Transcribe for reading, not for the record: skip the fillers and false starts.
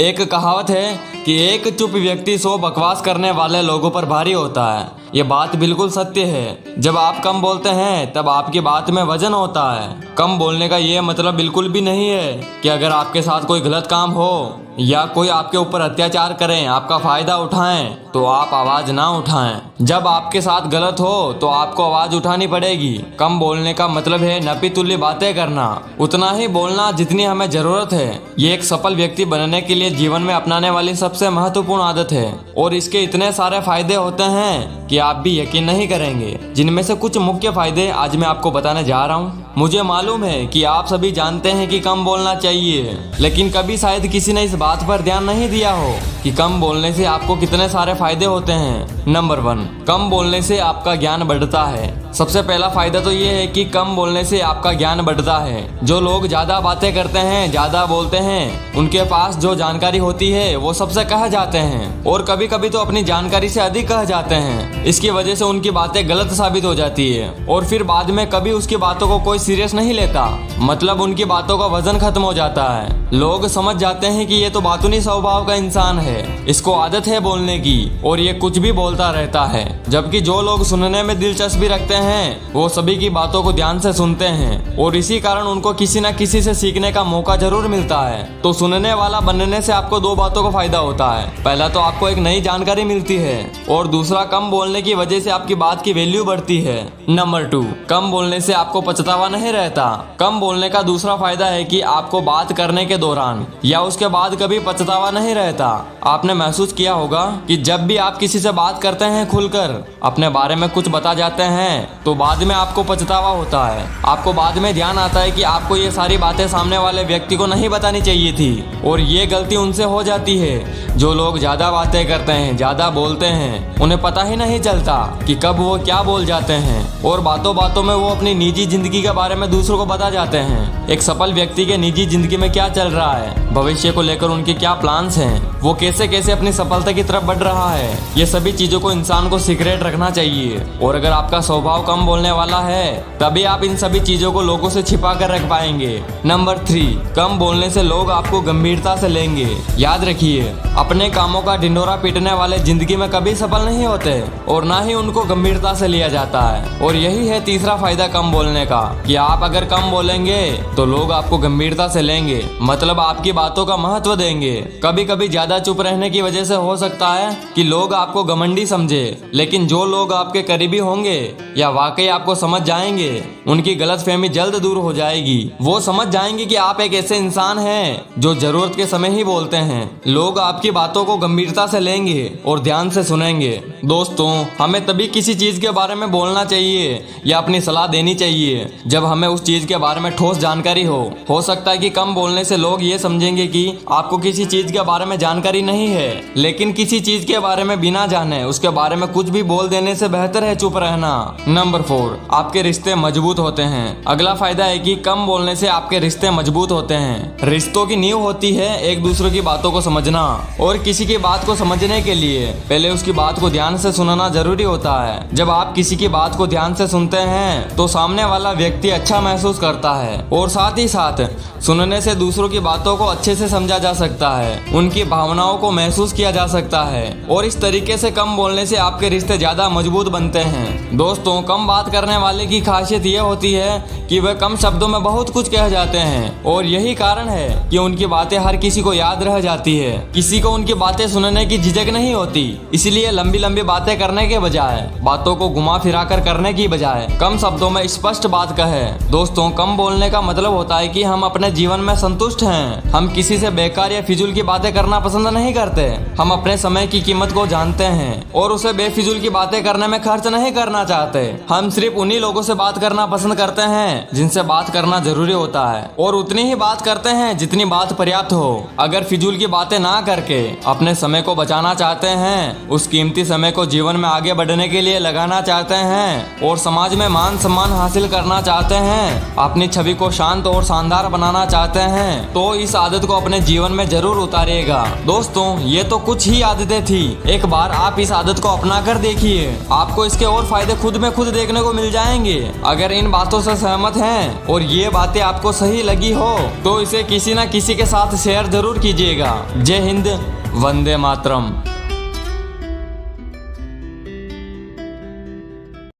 एक कहावत है कि एक चुप व्यक्ति 100 बकवास करने वाले लोगों पर भारी होता है। ये बात बिल्कुल सत्य है। जब आप कम बोलते हैं तब आपकी बात में वजन होता है। कम बोलने का ये मतलब बिल्कुल भी नहीं है कि अगर आपके साथ कोई गलत काम हो या कोई आपके ऊपर अत्याचार करें, आपका फायदा उठाएं, तो आप आवाज ना उठाएं। जब आपके साथ गलत हो तो आपको आवाज उठानी पड़ेगी। कम बोलने का मतलब है नपी-तुली बातें करना, उतना ही बोलना जितनी हमें जरूरत है। ये एक सफल व्यक्ति बनने के लिए जीवन में अपनाने वाली सबसे महत्वपूर्ण आदत है और इसके इतने सारे फायदे होते हैं कि आप भी यकीन नहीं करेंगे। जिनमें से कुछ मुख्य फायदे आज मैं आपको बताने जा रहा हूँ। मुझे मालूम है कि आप सभी जानते हैं कि कम बोलना चाहिए, लेकिन कभी शायद किसी ने इस बात पर ध्यान नहीं दिया हो कि कम बोलने से आपको कितने सारे फायदे होते हैं। नंबर 1, कम बोलने से आपका ज्ञान बढ़ता है। सबसे पहला फायदा तो ये है कि कम बोलने से आपका ज्ञान बढ़ता है। जो लोग ज्यादा बातें करते हैं, ज्यादा बोलते हैं, उनके पास जो जानकारी होती है वो सबसे कह जाते हैं और कभी कभी तो अपनी जानकारी से अधिक कह जाते हैं। इसकी वजह से उनकी बातें गलत साबित हो जाती है और फिर बाद में कभी उसकी बातों को कोई सीरियस नहीं लेता। मतलब उनकी बातों का वजन खत्म हो जाता है। लोग समझ जाते हैं कि ये तो बातूनी स्वभाव का इंसान है, इसको आदत है बोलने की और ये कुछ भी बोलता रहता है। जबकि जो लोग सुनने में दिलचस्पी रखते हैं वो सभी की बातों को ध्यान से सुनते हैं और इसी कारण उनको किसी न किसी से सीखने का मौका जरूर मिलता है। तो सुनने वाला बनने से आपको 2 बातों का फायदा होता है। पहला तो आपको एक नई जानकारी मिलती है और दूसरा कम बोलने की वजह से आपकी बात की वैल्यू बढ़ती है। नंबर 2, कम बोलने से आपको पछतावा नहीं रहता। कम बोलने का दूसरा फायदा है कि आपको बात करने के दौरान या उसके बाद कभी पछतावा नहीं रहता। आपने महसूस किया होगा कि जब भी आप किसी से बात करते हैं, खुलकर अपने बारे में कुछ बता जाते हैं तो बाद में आपको पछतावा होता है। आपको बाद में ध्यान आता है कि आपको ये सारी बातें सामने वाले व्यक्ति को नहीं बतानी चाहिए थी और ये गलती उनसे हो जाती है। जो लोग ज्यादा बातें करते हैं, ज्यादा बोलते हैं, उन्हें पता ही नहीं चलता कि कब वो क्या बोल जाते हैं और बातों बातों में वो अपनी निजी जिंदगी के बारे में दूसरों को बता जाते हैं। एक सफल व्यक्ति के निजी जिंदगी में क्या चल रहा है, भविष्य को लेकर उनके क्या प्लान्स हैं, वो कैसे कैसे अपनी सफलता की तरफ बढ़ रहा है, ये सभी चीजों को इंसान को सीक्रेट रखना चाहिए। और अगर आपका स्वभाव कम बोलने वाला है तभी आप इन सभी चीजों को लोगों से छिपा कर रख पाएंगे। नंबर 3, कम बोलने से लोग आपको गंभीरता से लेंगे। याद रखिए, अपने कामों का ढिंडोरा पीटने वाले जिंदगी में कभी सफल नहीं होते और ना ही उनको गंभीरता से लिया जाता है। और यही है तीसरा फायदा कम बोलने का कि आप अगर कम बोलेंगे तो लोग आपको गंभीरता से लेंगे, मतलब आपकी बातों का महत्व देंगे। कभी कभी ज्यादा चुप रहने की वजह से हो सकता है कि लोग आपको घमंडी समझे, लेकिन जो लोग आपके करीबी होंगे या वाकई आपको समझ जाएंगे, उनकी गलतफहमी जल्द दूर हो जाएगी। वो समझ जाएंगे कि आप एक ऐसे इंसान हैं जो जरूरत के समय ही बोलते हैं। लोग आपकी बातों को गंभीरता से लेंगे और ध्यान से सुनेंगे। दोस्तों, हमें तभी किसी चीज के बारे में बोलना चाहिए या अपनी सलाह देनी चाहिए जब हमें उस चीज के बारे में ठोस जानकारी हो सकता है कि कम बोलने से लोग ये समझेंगे कि आपको किसी चीज के बारे में जानकारी नहीं है, लेकिन किसी चीज के बारे में बिना जाने उसके बारे में कुछ भी बोल देने से बेहतर है चुप रहना। नंबर 4, आपके रिश्ते मजबूत होते हैं। अगला फायदा है कि कम बोलने से आपके रिश्ते मजबूत होते हैं। रिश्तों की नींव होती है एक दूसरे की बातों को समझना और किसी की बात को समझने के लिए पहले उसकी बात को ध्यान से सुनना जरूरी होता है। जब आप किसी की बात को ध्यान से सुनते हैं तो सामने वाला व्यक्ति अच्छा महसूस करता है और साथ ही साथ सुनने से दूसरों की बातों को अच्छे से समझा जा सकता है, उनकी भावनाओं को महसूस किया जा सकता है और इस तरीके से कम बोलने से आपके रिश्ते ज्यादा मजबूत बनते हैं। दोस्तों, कम बात करने वाले की खासियत ये होती है कि वह कम शब्दों में बहुत कुछ कह जाते हैं और यही कारण है कि उनकी बातें हर किसी को याद रह जाती है। किसी को उनकी बातें सुनने की झिझक नहीं होती, इसलिए लंबी लंबी बातें करने के बजाय, बातों को घुमा फिरा कर करने की बजाय कम शब्दों में स्पष्ट बात कहे। दोस्तों, कम बोलने का मतलब होता है कि हम अपने जीवन में संतुष्ट हैं। हम किसी से बेकार या फिजूल की बातें करना पसंद नहीं करते। हम अपने समय की कीमत को जानते हैं और उसे बेफिजूल की बातें करने में खर्च नहीं करना चाहते। हम सिर्फ उन्हीं लोगों से बात करना पसंद करते हैं जिनसे बात करना जरूरी होता है और उतनी ही बात करते हैं जितनी बात पर्याप्त हो। अगर फिजूल की बातें ना करके अपने समय को बचाना चाहते हैं, उस कीमती समय को जीवन में आगे बढ़ने के लिए लगाना चाहते हैं और समाज में मान सम्मान हासिल करना चाहते हैं, अपनी छवि को शांत और शानदार बनाना चाहते हैं, तो इस आदत को अपने जीवन में जरूर उतारिएगा। दोस्तों, ये तो कुछ ही आदतें थी। एक बार आप इस आदत को अपना कर देखिए, आपको इसके और फायदे खुद में खुद खुद देखने को मिल जाएंगे। अगर इन बातों से सहमत हैं और ये बातें आपको सही लगी हो तो इसे किसी न किसी के साथ शेयर जरूर कीजिएगा। जय हिंद, वंदे मातरम।